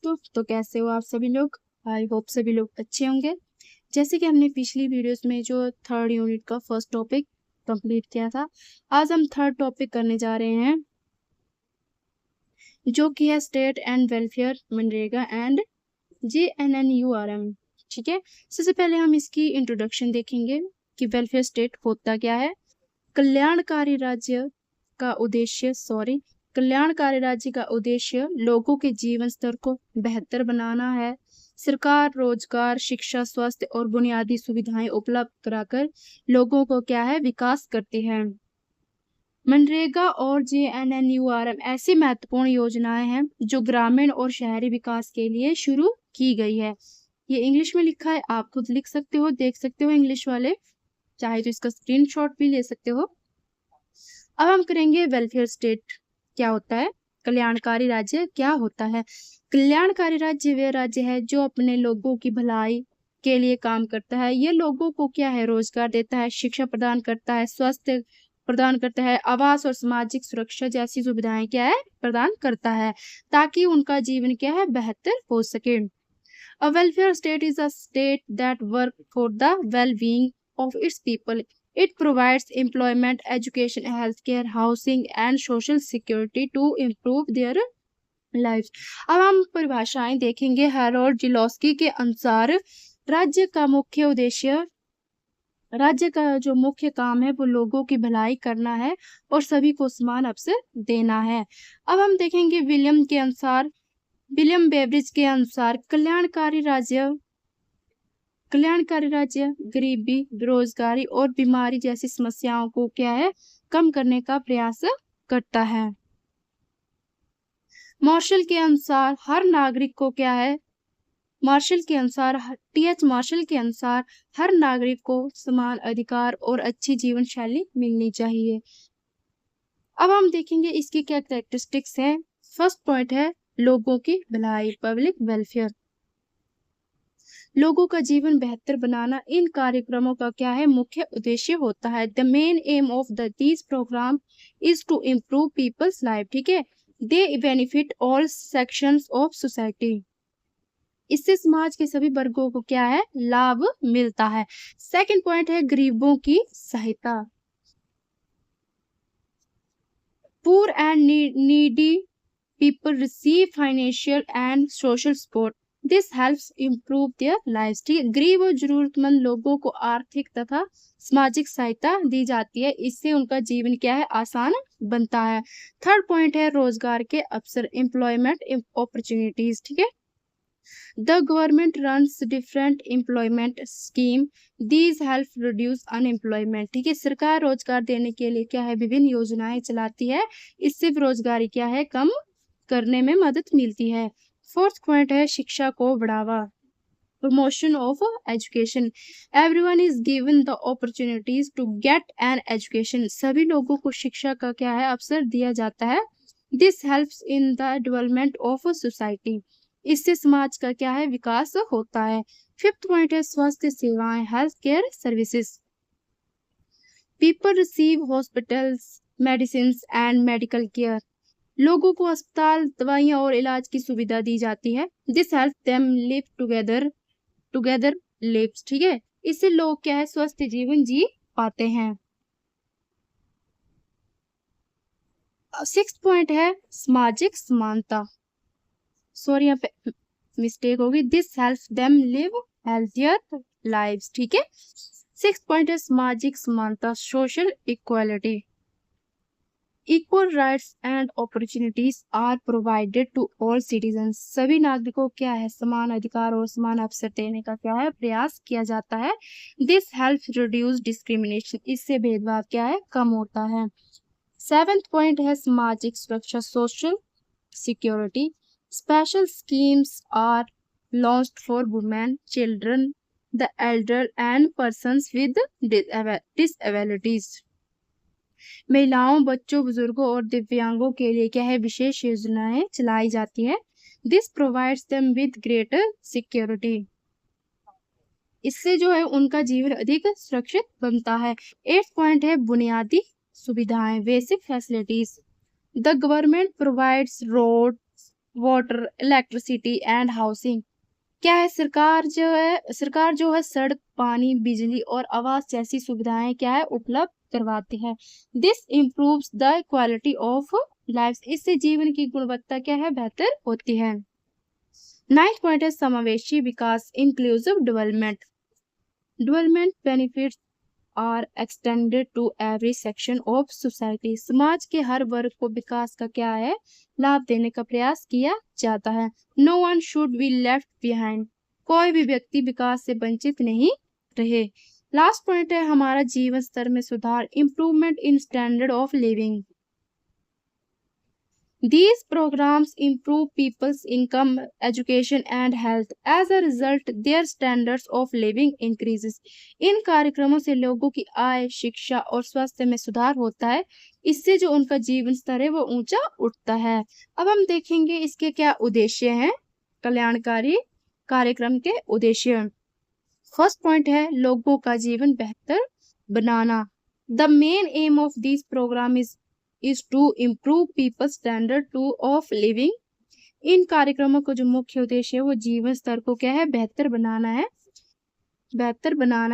दोस्तों, तो कैसे हो आप सभी लोग। आई होप सभी लोग अच्छे होंगे। जैसे कि हमने पिछली वीडियोस में जो थर्ड यूनिट का फर्स्ट टॉपिक कंप्लीट किया था, आज हम थर्ड टॉपिक करने जा रहे हैं, जो कि है state and welfare MNREGA and JNNURM। ठीक है, सबसे पहले हम इसकी इंट्रोडक्शन देखेंगे कि वेलफेयर स्टेट होता क्या है। कल्याणकारी राज्य का उद्देश्य लोगों के जीवन स्तर को बेहतर बनाना है। सरकार रोजगार, शिक्षा, स्वास्थ्य और बुनियादी सुविधाएं उपलब्ध कराकर लोगों को क्या है, विकास करती है। मनरेगा और JNNURM ऐसी महत्वपूर्ण योजनाएं हैं जो ग्रामीण और शहरी विकास के लिए शुरू की गई है। ये इंग्लिश में लिखा है, आप खुद लिख सकते हो, देख सकते हो इंग्लिश वाले, चाहे तो इसका स्क्रीनशॉट भी ले सकते हो। अब हम करेंगे वेलफेयर स्टेट क्या होता है, कल्याणकारी राज्य क्या होता है। कल्याणकारी राज्य वह राज्य है जो अपने लोगों की भलाई के लिए काम करता है। ये लोगों को क्या है, रोजगार देता है, शिक्षा प्रदान करता है, स्वास्थ्य प्रदान करता है, आवास और सामाजिक सुरक्षा जैसी सुविधाएं क्या है, प्रदान करता है, ताकि उनका जीवन क्या है, बेहतर हो सके। A welfare state is a state that works for the well-being of its people. It provides employment, education, healthcare, housing, and social security to improve their lives. अब हम परिभाषाएं देखेंगे। हैरोल्ड जिलोस्की के अनुसार राज्य का जो मुख्य काम है वो लोगों की भलाई करना है और सभी को समान अवसर देना है। अब हम देखेंगे विलियम बेवरिज के अनुसार कल्याणकारी राज्य गरीबी, बेरोजगारी और बीमारी जैसी समस्याओं को क्या है, कम करने का प्रयास करता है। मार्शल के अनुसार हर नागरिक को समान अधिकार और अच्छी जीवन शैली मिलनी चाहिए। अब हम देखेंगे इसकी क्या कैरेक्टरिस्टिक्स है। फर्स्ट पॉइंट है लोगों की भलाई, पब्लिक वेलफेयर। लोगों का जीवन बेहतर बनाना इन कार्यक्रमों का क्या है, मुख्य उद्देश्य होता है। The main aim of these program is to improve people's life. ठीक है, they benefit all sections of society. इससे समाज के सभी वर्गों को क्या है, लाभ मिलता है। सेकंड पॉइंट है गरीबों की सहायता। Poor and needy people receive financial and social support. This helps improve their lives. ठीक है, गरीब और जरूरतमंद लोगों को आर्थिक तथा सामाजिक सहायता दी जाती है, इससे उनका जीवन क्या है, आसान बनता है। थर्ड पॉइंट है रोजगार के अवसर, एम्प्लॉयमेंट अपॉर्चुनिटीज। ठीक है, the government runs different employment scheme, these help reduce unemployment. ठीक है, सरकार रोजगार देने के लिए क्या है, विभिन्न योजनाएं चलाती है, इससे बेरोजगारी क्या है, कम करने में मदद मिलती है। फोर्थ पॉइंट है शिक्षा को बढ़ावा, promotion of education. Everyone is given the opportunities to get an education. सभी लोगों को शिक्षा का क्या है, अवसर दिया जाता है। This helps in the development of society. इससे समाज का क्या है, विकास होता है। फिफ्थ पॉइंट है स्वास्थ्य सेवाएं, health care services. People receive hospitals, medicine and medical care. लोगों को अस्पताल, दवाइयां और इलाज की सुविधा दी जाती है। This help them live together lives. ठीक है, इससे लोग क्या है, स्वस्थ जीवन जी पाते हैं। सिक्स्थ पॉइंट है सामाजिक समानता। सॉरी, यहाँ पे मिस्टेक होगी। This helps them live healthier lives. ठीक है, सिक्स्थ पॉइंट है सामाजिक समानता, social equality. Equal rights and opportunities are provided to all citizens. सभी नागरिकों क्या है, समान अधिकार और समान अवसर देने का क्या है, प्रयास किया जाता है। This helps reduce discrimination. इससे भेदभाव क्या है, कम होता है। सेवेंथ पॉइंट है सामाजिक सुरक्षा, social security. Special schemes are launched for women, children, the elder and persons with disabilities. महिलाओं, बच्चों, बुजुर्गों और दिव्यांगों के लिए क्या है, विशेष योजनाएं चलाई जाती है। This provides them with greater security. इससे जो है उनका जीवन अधिक सुरक्षित बनता है। एट्थ पॉइंट है बुनियादी सुविधाएं, basic facilities. The government provides road, water, electricity and housing. क्या है, सरकार जो है सड़क, पानी, बिजली और आवास जैसी सुविधाएं क्या है उपलब्ध करवाती है। This improves the quality of life, इससे जीवन की गुणवत्ता क्या है बेहतर होती है। 9th पॉइंट है समावेशी विकास, inclusive development. Development benefits are extended to every section of society, समाज के हर वर्ग को विकास का क्या है लाभ देने का प्रयास किया जाता है। No one should be left behind, कोई भी व्यक्ति विकास से वंचित नहीं रहे। लास्ट पॉइंट है हमारा जीवन स्तर में सुधार, improvement in standard of living. These programs improve people's income, education and health. As a result, their standards of living increases. इन कार्यक्रमों से लोगों की आय, शिक्षा और स्वास्थ्य में सुधार होता है। इससे जो उनका जीवन स्तर है वो ऊंचा उठता है। अब हम देखेंगे इसके क्या उद्देश्य हैं, कल्याणकारी कार्यक्रम के उद्देश्य। फर्स्ट पॉइंट है लोगों का जीवन बेहतर बनाना। The main aim of this programme is to improve people's standard to of living. इन कार्यक्रमों का जो मुख्य उद्देश्य है वो जीवन स्तर को क्या है बेहतर बनाना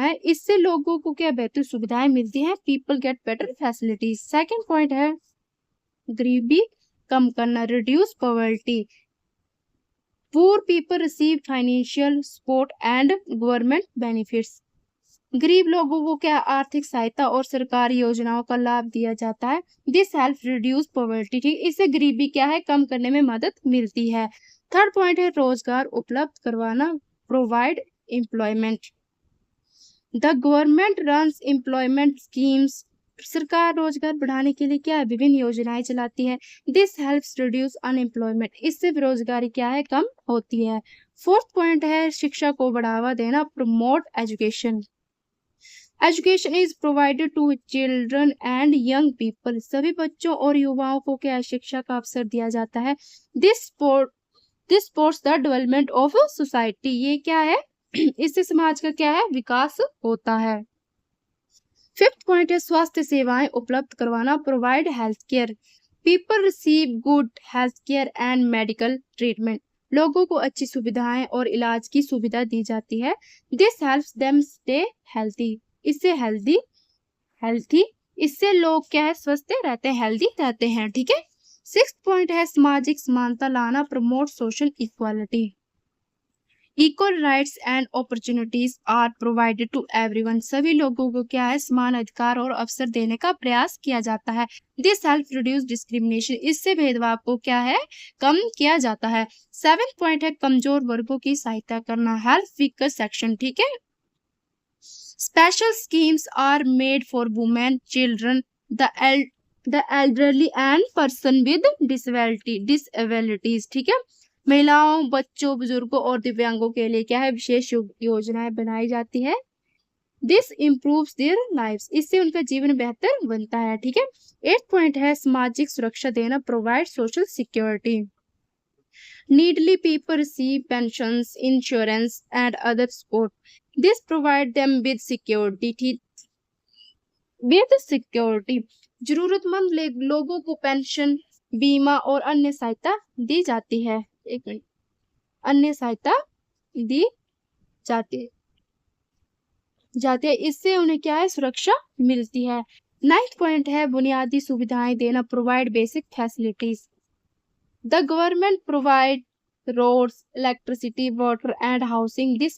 है। इससे लोगों को क्या बेहतर सुविधाएं मिलती हैं, people get better facilities. Second point है गरीबी कम करना, reduce poverty. Poor people receive financial support and government benefits. गरीब लोगों को क्या आर्थिक सहायता और सरकारी योजनाओं का लाभ दिया जाता है। दिस हेल्प रिड्यूस पॉवर्टी, ठीक, इससे गरीबी क्या है कम करने में मदद मिलती है। थर्ड पॉइंट है रोजगार उपलब्ध करवाना, provide employment. The government runs employment schemes, सरकार रोजगार बढ़ाने के लिए क्या है विभिन्न योजनाएं चलाती है। दिस हेल्प्स रिड्यूस अनएम्प्लॉयमेंट, इससे बेरोजगारी क्या है कम होती है। फोर्थ पॉइंट है शिक्षा को बढ़ावा देना, promote education. Education is provided to children and young people, सभी बच्चों और युवाओं को क्या शिक्षा का अवसर दिया जाता है। This supports the development of society, ये क्या है इससे समाज का क्या है विकास होता है। फिफ्थ पॉइंट है स्वास्थ्य सेवाएं उपलब्ध करवाना, provide health care. People receive good health care and medical treatment, लोगों को अच्छी सुविधाएं और इलाज की सुविधा दी जाती है। This helps them stay healthy, इससे हेल्थी इससे लोग क्या है स्वस्थ रहते हैं, हेल्दी रहते हैं, ठीक है। सिक्स्थ पॉइंट है सामाजिक समानता लाना, promote social equality. Equal rights and opportunities are provided to everyone, सभी लोगों को क्या है समान अधिकार और अवसर देने का प्रयास किया जाता है। दिस हेल्प रिड्यूस डिस्क्रिमिनेशन, इससे भेदभाव को क्या है कम किया जाता है। सेवेंथ पॉइंट है कमजोर वर्गों की सहायता करना, हेल्प वीकर सेक्शन, ठीक है। Special schemes are made for women, children, the elderly and person with disabilities, ठीक है। महिलाओं, बच्चों, बुजुर्गों और दिव्यांगों के लिए क्या है विशेष योजनाएं बनाई जाती है। दिस इम्प्रूव्स देयर लाइव्स, इससे उनका जीवन बेहतर बनता है, ठीक है। 8th पॉइंट है सामाजिक सुरक्षा देना, provide social security. Needly people receive pensions, insurance and other support. This provide them with security. जरूरतमंद लोगों को पेंशन, बीमा और अन्य सहायता दी जाती है। एक मिनट, अन्य सहायता दी जाती है, इससे उन्हें क्या है सुरक्षा मिलती है। 9th पॉइंट है बुनियादी सुविधाएं देना, provide basic facilities. The government provide roads, electricity, water and housing. This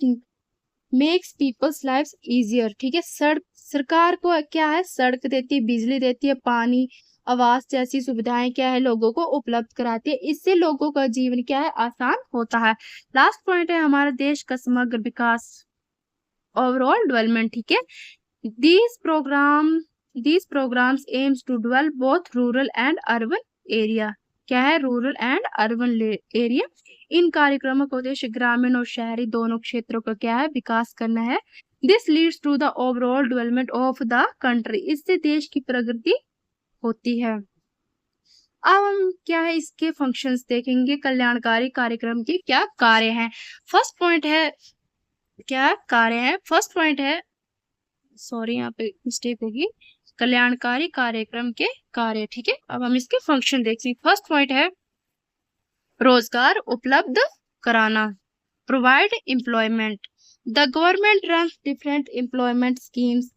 makes people's lives easier, ठीक है। सरकार को क्या है सड़क देती है, बिजली देती है, पानी, आवास जैसी सुविधाएं क्या है लोगों को उपलब्ध कराती है, इससे लोगों का जीवन क्या है आसान होता है। लास्ट पॉइंट है हमारा देश का समग्र विकास, ओवरऑल डेवलपमेंट, ठीक है। These programs aims to develop both rural and urban area, क्या है रूरल एंड अर्बन एरिया। इन कार्यक्रमों का उद्देश्य ग्रामीण और शहरी दोनों क्षेत्रों का क्या है विकास करना है। This leads to the overall development of the country, इससे देश की प्रगति होती है। अब हम क्या है इसके फंक्शंस देखेंगे, कल्याणकारी कार्यक्रम के क्या कार्य हैं। फर्स्ट पॉइंट है क्या कार्य है, फर्स्ट पॉइंट है सॉरी यहाँ पे मिस्टेक होगी, कल्याणकारी कार्यक्रम के कार्य, ठीक है। अब हम इसके फंक्शन देखते हैं। फर्स्ट पॉइंट है रोजगार उपलब्ध कराना, provide employment, the government runs different employment schemes,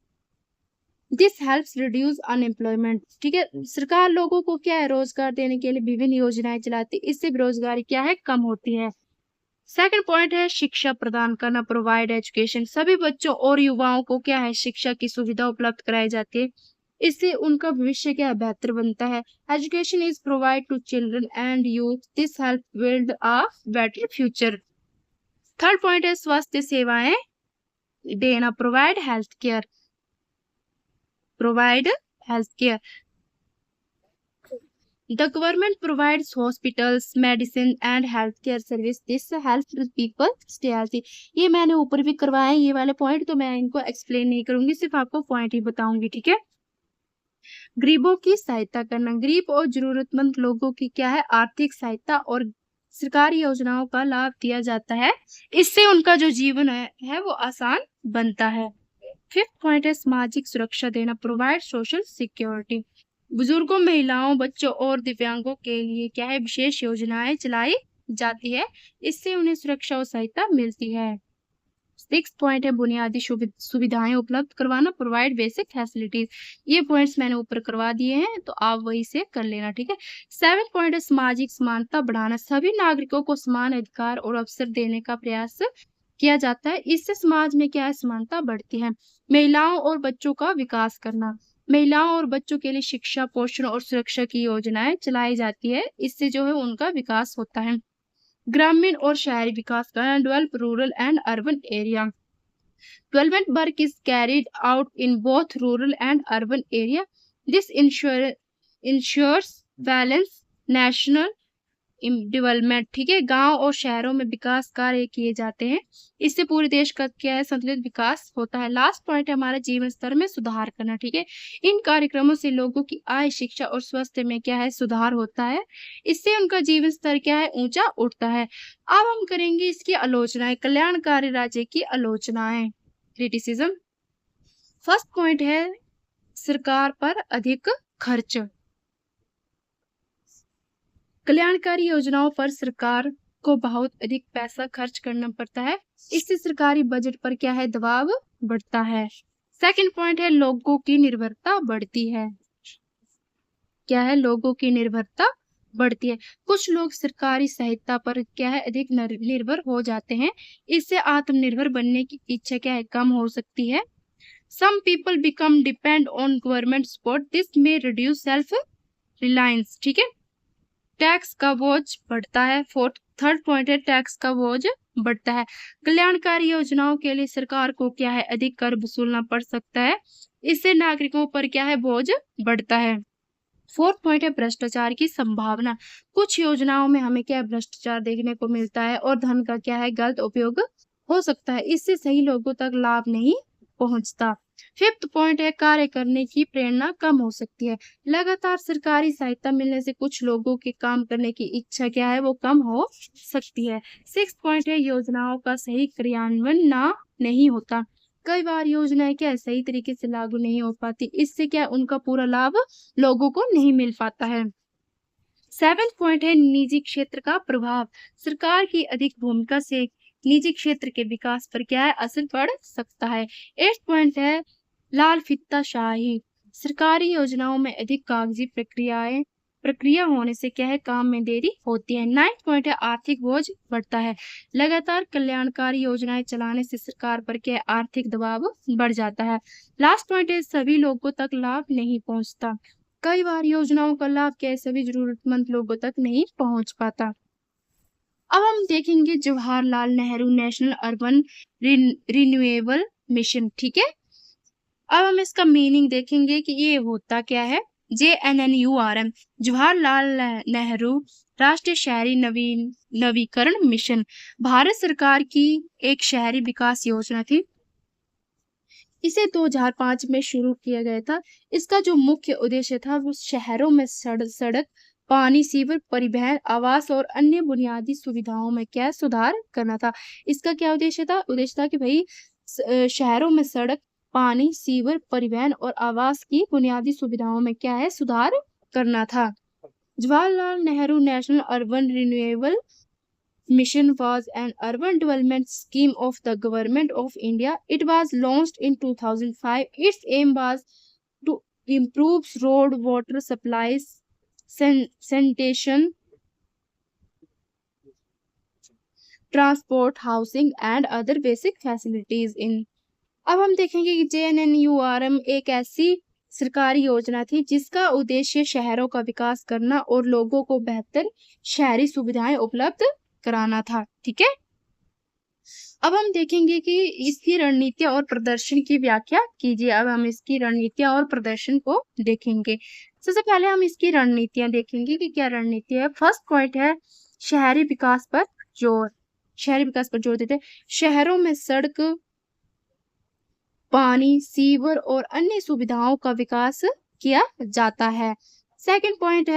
this helps reduce unemployment. ठीक है, सरकार लोगों को क्या है, रोजगार देने के लिए विभिन्न योजनाएं चलाती है, इससे बेरोजगारी क्या है, कम होती है। सेकंड पॉइंट है शिक्षा प्रदान करना, प्रोवाइड एजुकेशन, सभी बच्चों और युवाओं को क्या है, शिक्षा की सुविधा उपलब्ध कराई जाती है, इससे उनका भविष्य क्या है, बेहतर बनता है। Education is provide to children and youth, this help build a better future. Third point है स्वास्थ्य सेवाएं देना, provide health care, provide health care, the government provides hospitals, medicine and healthcare service, this helps the people stay healthy। ये मैंने ऊपर भी करवाए हैं ये वाले पॉइंट, तो मैं इनको एक्सप्लेन नहीं करूंगी, सिर्फ आपको पॉइंट ही बताऊंगी। ठीक है, गरीबों की सहायता करना, गरीब और जरूरतमंद लोगों की क्या है, आर्थिक सहायता और सरकारी योजनाओं का लाभ दिया जाता है, इससे उनका जो जीवन है वो आसान बनता है। फिफ्थ पॉइंट है सामाजिक सुरक्षा देना, प्रोवाइड सोशल सिक्योरिटी, बुजुर्गों, महिलाओं, बच्चों और दिव्यांगों के लिए क्या है, विशेष योजनाएं चलाई जाती है, इससे उन्हें सुरक्षा और सहायता मिलती है। सिक्स पॉइंट है बुनियादी सुविधाएं उपलब्ध करवाना, प्रोवाइड बेसिक फैसिलिटीज, ये पॉइंट्स मैंने ऊपर करवा दिए हैं, तो आप वही से कर लेना। ठीक है, सेवन पॉइंट है सामाजिक समानता बढ़ाना, सभी नागरिकों को समान अधिकार और अवसर देने का प्रयास किया जाता है, इससे समाज में क्या है, समानता बढ़ती है। महिलाओं और बच्चों का विकास करना, महिलाओं और बच्चों के लिए शिक्षा, पोषण और सुरक्षा की योजनाएं चलाई जाती है, इससे जो है उनका विकास होता है। ग्रामीण और शहरी विकास करना, develop rural and urban area, development work is carried out in both rural and urban area, this ensures balance national development. ठीक है, गांव और शहरों में विकास कार्य किए जाते हैं, इससे पूरे देश का क्या है, संतुलित विकास होता है। लास्ट पॉइंट है हमारा जीवन स्तर में सुधार करना। ठीक है, इन कार्यक्रमों से लोगों की आय, शिक्षा और स्वास्थ्य में क्या है, सुधार होता है, इससे उनका जीवन स्तर क्या है, ऊंचा उठता है। अब हम करेंगे इसकी आलोचनाएं, कल्याणकारी राज्य की आलोचनाएं, क्रिटिसिज्म। फर्स्ट पॉइंट है सरकार पर अधिक खर्च, कल्याणकारी योजनाओं पर सरकार को बहुत अधिक पैसा खर्च करना पड़ता है, इससे सरकारी बजट पर क्या है, दबाव बढ़ता है। सेकंड पॉइंट है लोगों की निर्भरता बढ़ती है, क्या है, लोगों की निर्भरता बढ़ती है, कुछ लोग सरकारी सहायता पर क्या है, अधिक निर्भर हो जाते हैं, इससे आत्मनिर्भर बनने की इच्छा क्या है, कम हो सकती है। Some people become depend on government support, this may reduce self reliance। ठीक है, टैक्स का बोझ बढ़ता है, थर्ड पॉइंट है टैक्स का बोझ बढ़ता है, कल्याणकारी योजनाओं के लिए सरकार को क्या है, अधिक कर वसूलना पड़ सकता है, इससे नागरिकों पर क्या है, बोझ बढ़ता है। फोर्थ पॉइंट है भ्रष्टाचार की संभावना, कुछ योजनाओं में हमें क्या है, भ्रष्टाचार देखने को मिलता है और धन का क्या है, गलत उपयोग हो सकता है, इससे सही लोगों तक लाभ नहीं पहुंचता। फिफ्थ पॉइंट है कार्य करने की प्रेरणा कम हो सकती है, लगातार सरकारी सहायता मिलने से कुछ लोगों के काम करने की इच्छा क्या है, वो कम हो सकती है। सिक्स्थ पॉइंट है योजनाओं का सही क्रियान्वयन नहीं होता, कई बार योजनाएं क्या है, सही तरीके से लागू नहीं हो पाती, इससे क्या उनका पूरा लाभ लोगों को नहीं मिल पाता है। सेवेंथ पॉइंट है निजी क्षेत्र का प्रभाव, सरकार की अधिक भूमिका से निजी क्षेत्र के विकास पर क्या है, असर पड़ सकता है। एट्थ पॉइंट है लाल फीताशाही, सरकारी योजनाओं में अधिक कागजी प्रक्रिया होने से क्या है, काम में देरी होती है। नाइन्थ पॉइंट है आर्थिक बोझ बढ़ता है, लगातार कल्याणकारी योजनाएं चलाने से सरकार पर क्या है, आर्थिक दबाव बढ़ जाता है। लास्ट पॉइंट है सभी लोगों तक लाभ नहीं पहुंचता, कई बार योजनाओं का लाभ क्या है, सभी जरूरतमंद लोगों तक नहीं पहुंच पाता। अब हम देखेंगे Jawaharlal Nehru national urban renewable mission. ठीक है, अब हम इसका मीनिंग देखेंगे कि ये होता क्या है। JNNURM, जवाहरलाल नेहरू राष्ट्रीय शहरी नवीकरण मिशन, भारत सरकार की एक शहरी विकास योजना थी, इसे 2005 में शुरू किया गया था। इसका जो मुख्य उद्देश्य था वो शहरों में सड़क, पानी, सीवर, परिवहन, आवास और अन्य बुनियादी सुविधाओं में क्या सुधार करना था। इसका क्या उद्देश्य था, कि भाई शहरों में सड़क, पानी, सीवर, परिवहन और आवास की बुनियादी सुविधाओं में क्या है, सुधार करना था। Jawaharlal Nehru National Urban Renewal Mission was an urban development scheme of the Government of India. It was launched in 2005. Its aim was to improve road, water supplies, sanitation, transport, housing and other basic facilities in। अब हम देखेंगे कि JNNURM एक ऐसी सरकारी योजना थी जिसका उद्देश्य शहरों का विकास करना और लोगों को बेहतर शहरी सुविधाएं उपलब्ध कराना था। ठीक है, अब हम देखेंगे कि इसकी रणनीतियां और प्रदर्शन की व्याख्या कीजिए। अब हम इसकी रणनीतियां और प्रदर्शन को देखेंगे। सबसे पहले हम इसकी रणनीतियां देखेंगे कि क्या रणनीति है। फर्स्ट पॉइंट है शहरी विकास पर जोर। शहरी विकास पर जोर देते, शहरों में सड़क, पानी, सीवर और अन्य सुविधाओं का विकास किया जाता है। सेकंड पॉइंट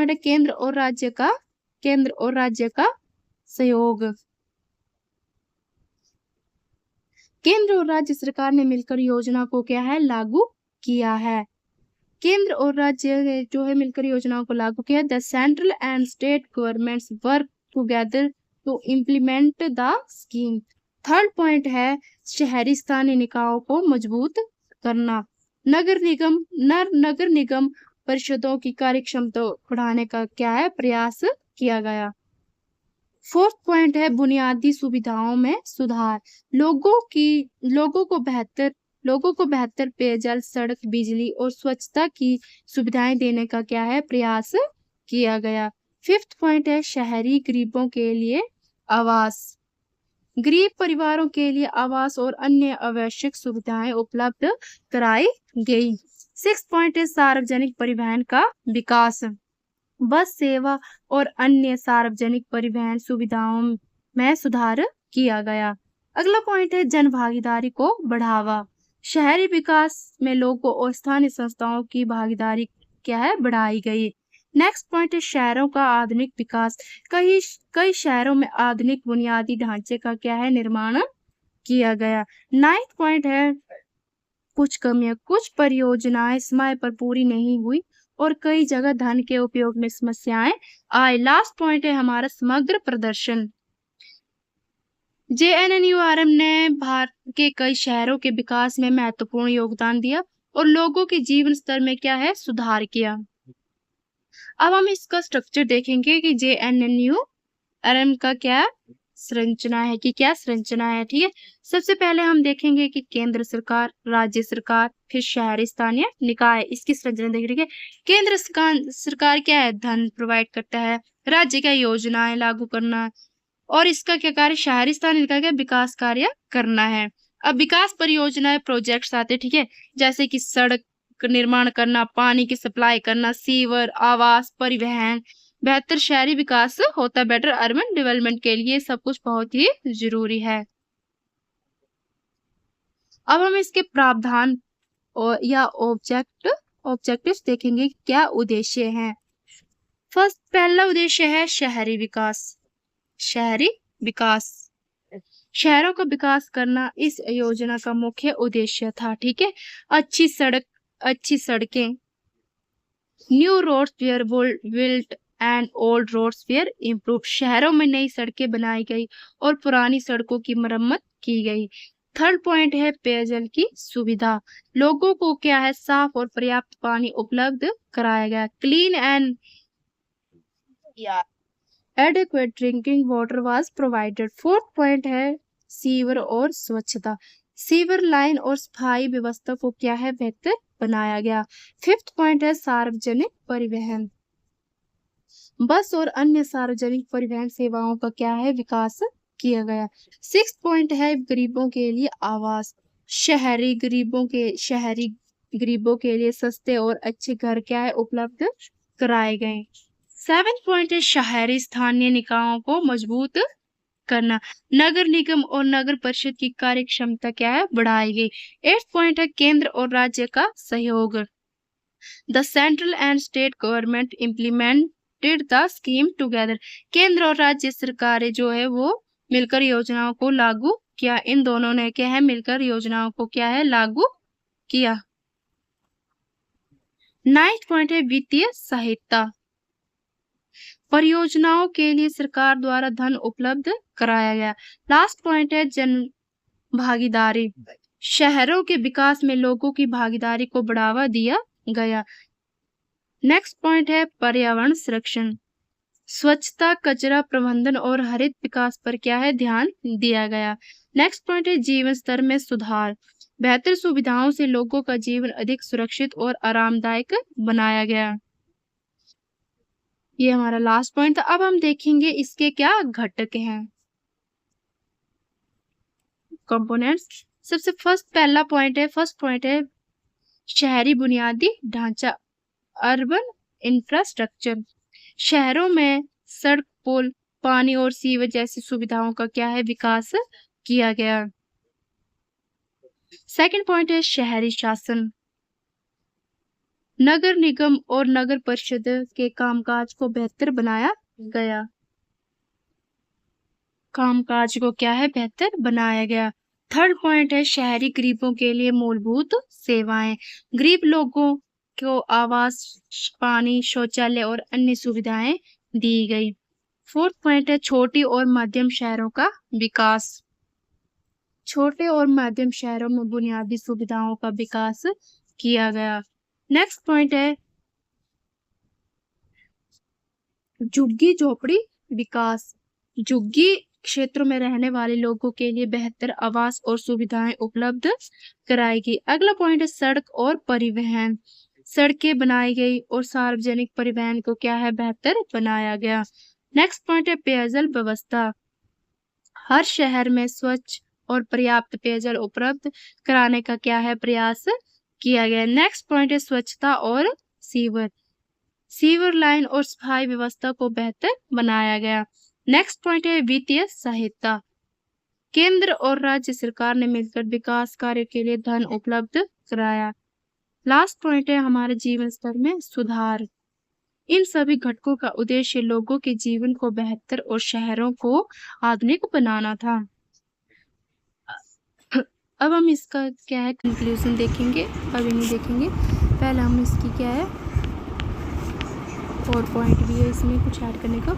है केंद्र और राज्य का सहयोग। केंद्र और राज्य सरकार ने मिलकर योजना को क्या है लागू किया है। केंद्र और राज्य जो है मिलकर योजनाओं को लागू किया। The central and state governments work together to implement the scheme. Third point है शहरी स्थानीय निकायों को मजबूत करना। नगर निगम परिषदों की कार्यक्षमता बढ़ाने का क्या है प्रयास किया गया। फोर्थ पॉइंट है बुनियादी सुविधाओं में सुधार। लोगों को बेहतर पेयजल, सड़क, बिजली और स्वच्छता की सुविधाएं देने का क्या है प्रयास किया गया। फिफ्थ पॉइंट है शहरी गरीबों के लिए आवास। गरीब परिवारों के लिए आवास और अन्य आवश्यक सुविधाएं उपलब्ध कराई गई। सिक्स पॉइंट है सार्वजनिक परिवहन का विकास। बस सेवा और अन्य सार्वजनिक परिवहन सुविधाओं में सुधार किया गया। अगला पॉइंट है जन भागीदारी को बढ़ावा। शहरी विकास में लोगों और स्थानीय संस्थाओं की भागीदारी क्या है बढ़ाई गई। नेक्स्ट पॉइंट है शहरों का आधुनिक विकास। कई शहरों में आधुनिक बुनियादी ढांचे का क्या है निर्माण किया गया। नाइन्थ पॉइंट है कुछ कमियां, कुछ परियोजनाएं समय पर पूरी नहीं हुई और कई जगह धन के उपयोग में समस्याएं आए। लास्ट पॉइंट है हमारा समग्र प्रदर्शन। JNNURM ने भारत के कई शहरों के विकास में महत्वपूर्ण योगदान दिया और लोगों के जीवन स्तर में क्या है सुधार किया। अब हम इसका स्ट्रक्चर देखेंगे कि JNNURM का क्या संरचना है ठीक है। सबसे पहले हम देखेंगे कि केंद्र सरकार, राज्य सरकार, फिर शहरी स्थानीय निकाय, इसकी संरचना देखेंगे। केंद्र सरकार क्या है धन प्रोवाइड करता है। राज्य क्या योजनाएं लागू करना और इसका क्या कार्य शहरी स्थानीय निकाय का विकास कार्य करना है। अब विकास परियोजनाएं प्रोजेक्ट्स आते ठीक है, जैसे कि सड़क निर्माण करना, पानी की सप्लाई करना, सीवर, आवास, परिवहन, बेहतर शहरी विकास होता, बेटर अर्बन डेवलपमेंट के लिए सब कुछ बहुत ही जरूरी है। अब हम इसके प्रावधान या ऑब्जेक्टिव्स देखेंगे क्या उद्देश्य हैं। फर्स्ट पहला उद्देश्य है शहरी विकास। शहरों का विकास करना इस योजना का मुख्य उद्देश्य था। ठीक है, अच्छी सड़कें, new roads were built and old roads were improve. शहरों में नई सड़कें बनाई गई और पुरानी सड़कों की मरम्मत की गई। थर्ड पॉइंट है पेयजल की सुविधा। लोगों को क्या है साफ और पर्याप्त पानी उपलब्ध कराया गया। Clean and adequate drinking water was provided. Fourth point है सीवर और स्वच्छता। सीवर लाइन और सफाई व्यवस्था को क्या है बेहतर बनाया गया। फिफ्थ पॉइंट है सार्वजनिक परिवहन। बस और अन्य सार्वजनिक परिवहन सेवाओं का क्या है विकास किया गया। सिक्स्थ पॉइंट है गरीबों के लिए आवास। शहरी गरीबों के लिए सस्ते और अच्छे घर क्या है उपलब्ध कराए गए। सेवेंथ पॉइंट है शहरी स्थानीय निकायों को मजबूत करना। नगर निगम और नगर परिषद की कार्य क्षमता क्या है बढ़ाई गई। एट्थ पॉइंट है केंद्र और राज्य का सहयोग। The central and state government implemented the scheme together. केंद्र और राज्य सरकारें जो है वो मिलकर योजनाओं को लागू किया। इन दोनों ने क्या है मिलकर योजनाओं को क्या है लागू किया। नाइन्थ पॉइंट है वित्तीय सहायता। परियोजनाओं के लिए सरकार द्वारा धन उपलब्ध कराया गया। लास्ट पॉइंट है जन भागीदारी। शहरों के विकास में लोगों की भागीदारी को बढ़ावा दिया गया। नेक्स्ट पॉइंट है पर्यावरण संरक्षण। स्वच्छता, कचरा प्रबंधन और हरित विकास पर क्या है ध्यान दिया गया। नेक्स्ट पॉइंट है जीवन स्तर में सुधार। बेहतर सुविधाओं से लोगों का जीवन अधिक सुरक्षित और आरामदायक बनाया गया। ये हमारा लास्ट पॉइंट था। अब हम देखेंगे इसके क्या घटक हैं, कंपोनेंट्स। सबसे पहला पॉइंट है शहरी बुनियादी ढांचा, अर्बन इंफ्रास्ट्रक्चर। शहरों में सड़क, पुल, पानी और सीवर जैसी सुविधाओं का क्या है विकास किया गया। सेकंड पॉइंट है शहरी शासन। नगर निगम और नगर परिषद के कामकाज को बेहतर बनाया गया। कामकाज को क्या है बेहतर बनाया गया। थर्ड पॉइंट है शहरी गरीबों के लिए मूलभूत सेवाएं। गरीब लोगों को आवास, पानी, शौचालय और अन्य सुविधाएं दी गई। फोर्थ पॉइंट है छोटी और मध्यम शहरों का विकास। छोटे और मध्यम शहरों में बुनियादी सुविधाओं का विकास किया गया। नेक्स्ट पॉइंट है झुग्गी झोपड़ी विकास। झुग्गी क्षेत्रों में रहने वाले लोगों के लिए बेहतर आवास और सुविधाएं उपलब्ध कराई गई। अगला पॉइंट है सड़क और परिवहन। सड़कें बनाई गई और सार्वजनिक परिवहन को क्या है बेहतर बनाया गया। नेक्स्ट पॉइंट है पेयजल व्यवस्था। हर शहर में स्वच्छ और पर्याप्त पेयजल उपलब्ध कराने का क्या है प्रयास किया गया। नेक्स्ट पॉइंट है स्वच्छता और सीवर लाइन और सफाई व्यवस्था को बेहतर बनाया गया। नेक्स्ट पॉइंट है वित्तीय सहायता। केंद्र और राज्य सरकार ने मिलकर विकास कार्य के लिए धन उपलब्ध कराया। लास्ट पॉइंट है हमारे जीवन स्तर में सुधार। इन सभी घटकों का उद्देश्य लोगों के जीवन को बेहतर और शहरों को आधुनिक बनाना था। अब हम इसका क्या है कंक्लूजन देखेंगे, अभी नहीं देखेंगे। पहले हम इसकी क्या है और पॉइंट भी है इसमें कुछ ऐड करने का।